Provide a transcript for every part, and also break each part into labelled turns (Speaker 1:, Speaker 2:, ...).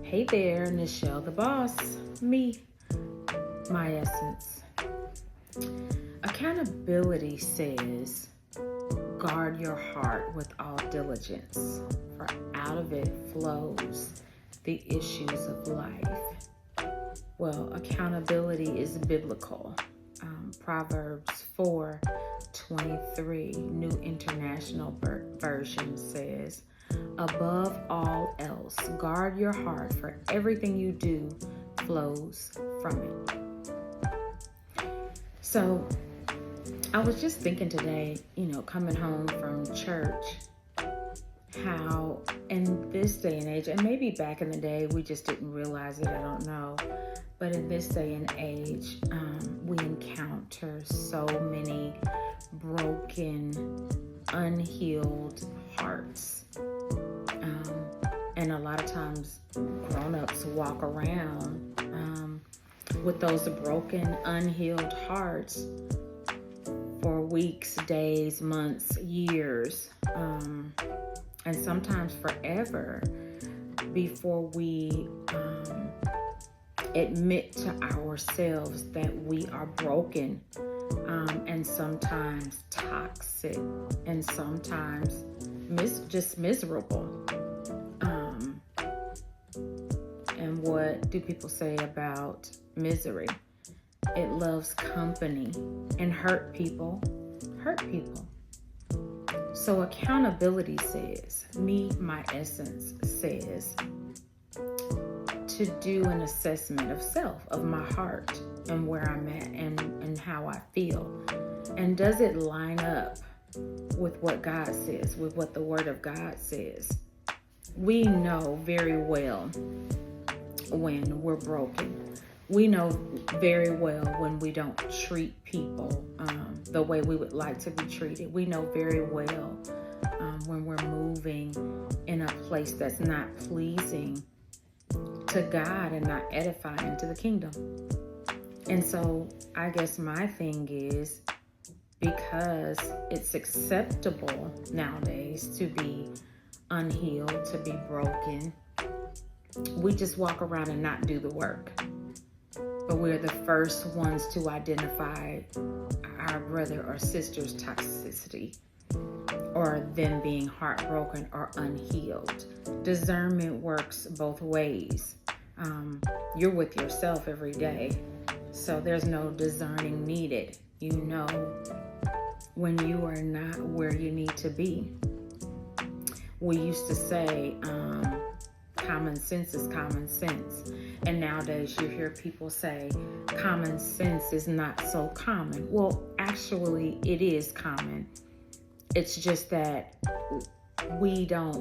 Speaker 1: Hey there, Nichelle the Boss, me, my essence. Accountability says, guard your heart with all diligence, for out of it flows the issues of life. Well, accountability is biblical. Proverbs 4:23, New International Version says, above all else, guard your heart, for everything you do flows from it. So I was just thinking today, coming home from church, how in this day and age, and maybe back in the day, we just didn't realize it, I don't know. But in this day and age, we encounter so many broken, unhealed hearts. And a lot of times grown-ups walk around with those broken, unhealed hearts for weeks, days, months, years, and sometimes forever before we admit to ourselves that we are broken, and sometimes toxic, and sometimes just miserable. And what do people say about misery? It loves company, and hurt people hurt people. So accountability says, me, my essence says, to do an assessment of self, of my heart, and where I'm at, and how I feel. And does it line up with what God says, with what the Word of God says? We know very well when we're broken. We know very well when we don't treat people the way we would like to be treated. We know very well when we're moving in a place that's not pleasing to God and not edifying to the kingdom. And so I guess my thing is, because it's acceptable nowadays to be unhealed, to be broken, we just walk around and not do the work. But we're the first ones to identify our brother or sister's toxicity, or them being heartbroken or unhealed. Discernment works both ways. You're with yourself every day, so there's no discerning needed. You know when you are not where you need to be. We used to say, common sense is common sense. And nowadays you hear people say, common sense is not so common. Well, actually it is common. It's just that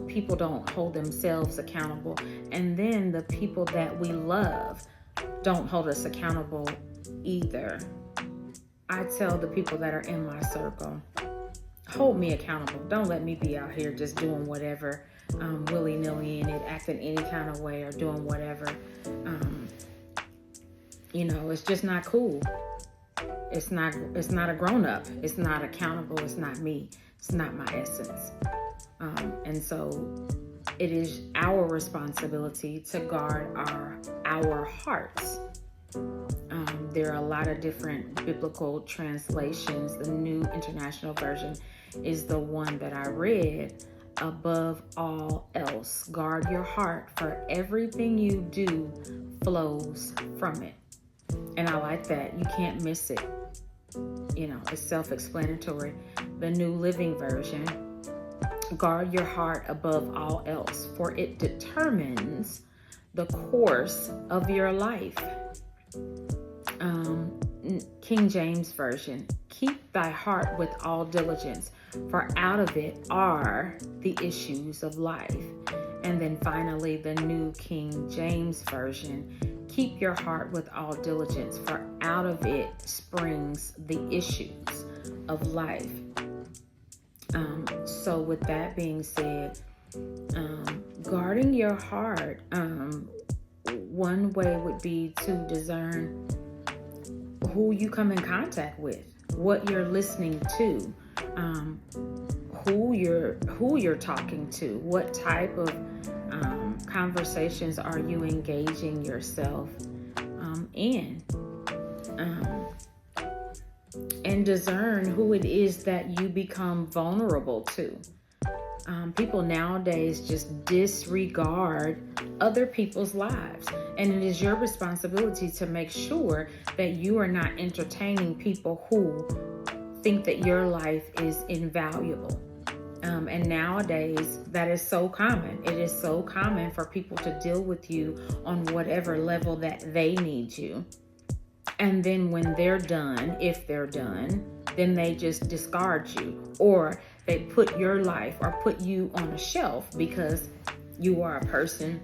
Speaker 1: people don't hold themselves accountable. And then the people that we love don't hold us accountable either. I tell the people that are in my circle, hold me accountable. Don't let me be out here just doing whatever, willy-nilly in it, acting any kind of way or doing whatever. It's just not cool. It's not a grown-up. It's not accountable. It's not me. It's not my essence. And so it is our responsibility to guard our hearts. There are a lot of different biblical translations. The New International Version is the one that I read. Above all else, guard your heart, for everything you do flows from it. And I like that. You can't miss it. It's self-explanatory. The New Living Version, guard your heart above all else, for it determines the course of your life. King James Version, keep thy heart with all diligence, for out of it are the issues of life. And then finally, the New King James Version, keep your heart with all diligence, for out of it springs the issues of life. So with that being said, guarding your heart, one way would be to discern who you come in contact with, what you're listening to, who you're talking to, what type of conversations are you engaging yourself in? And discern who it is that you become vulnerable to. People nowadays just disregard other people's lives. And it is your responsibility to make sure that you are not entertaining people who think that your life is invaluable. And nowadays, that is so common. It is so common for people to deal with you on whatever level that they need you. And then when they're done, if they're done, then they just discard you, or they put your life or put you on a shelf because you are a person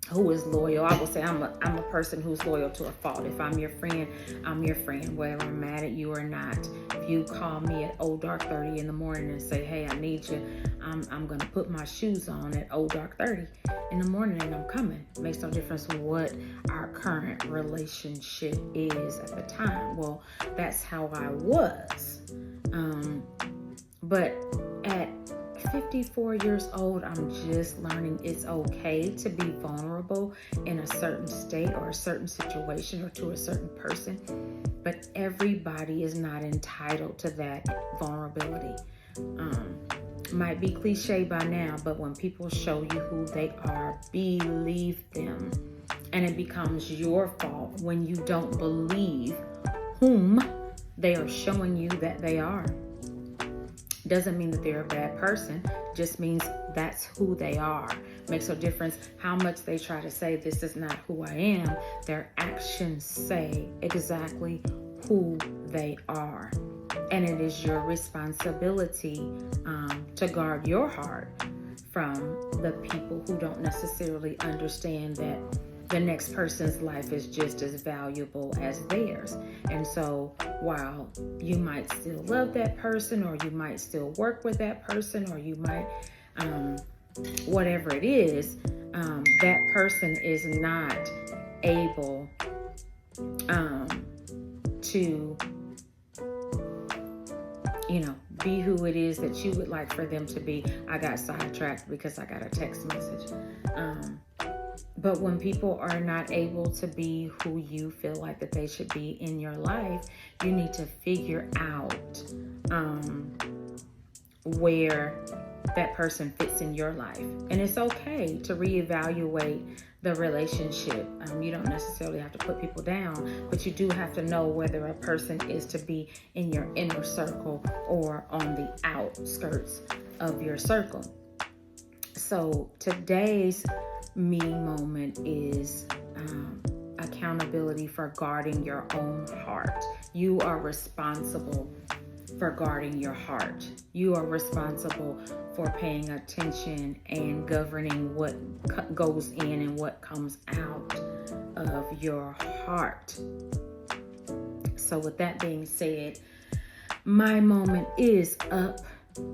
Speaker 1: who is loyal. I will say I'm a person who's loyal to a fault. If I'm your friend, I'm your friend, whether I'm mad at you or not. If you call me at dark 30 in the morning and say, hey, I need you, I'm going to put my shoes on at dark 30 in the morning and I'm coming. It makes no difference what our current relationship is at the time. Well, that's how I was. But at 54 years old, I'm just learning it's okay to be vulnerable in a certain state or a certain situation or to a certain person. But everybody is not entitled to that vulnerability. Might be cliche by now, but when people show you who they are, believe them. And it becomes your fault when you don't believe whom they are showing you that they are. Doesn't mean that they're a bad person, just means that's who they are. Makes no difference how much they try to say this is not who I am. Their actions say exactly who they are. And it is your responsibility to guard your heart from the people who don't necessarily understand that the next person's life is just as valuable as theirs. And so while you might still love that person, or you might still work with that person, or you might, whatever it is, that person is not able to, be who it is that you would like for them to be. I got sidetracked because I got a text message. But when people are not able to be who you feel like that they should be in your life, you need to figure out where that person fits in your life. And it's okay to reevaluate the relationship. You don't necessarily have to put people down, but you do have to know whether a person is to be in your inner circle or on the outskirts of your circle. So today's me moment is accountability for guarding your own heart. You are responsible for guarding your heart. You are responsible for paying attention and governing what goes in and what comes out of your heart. So with that being said, my moment is up.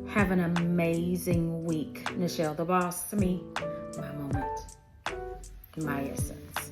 Speaker 1: Have an amazing week. Nichelle the Boss, me, my moment, my essence.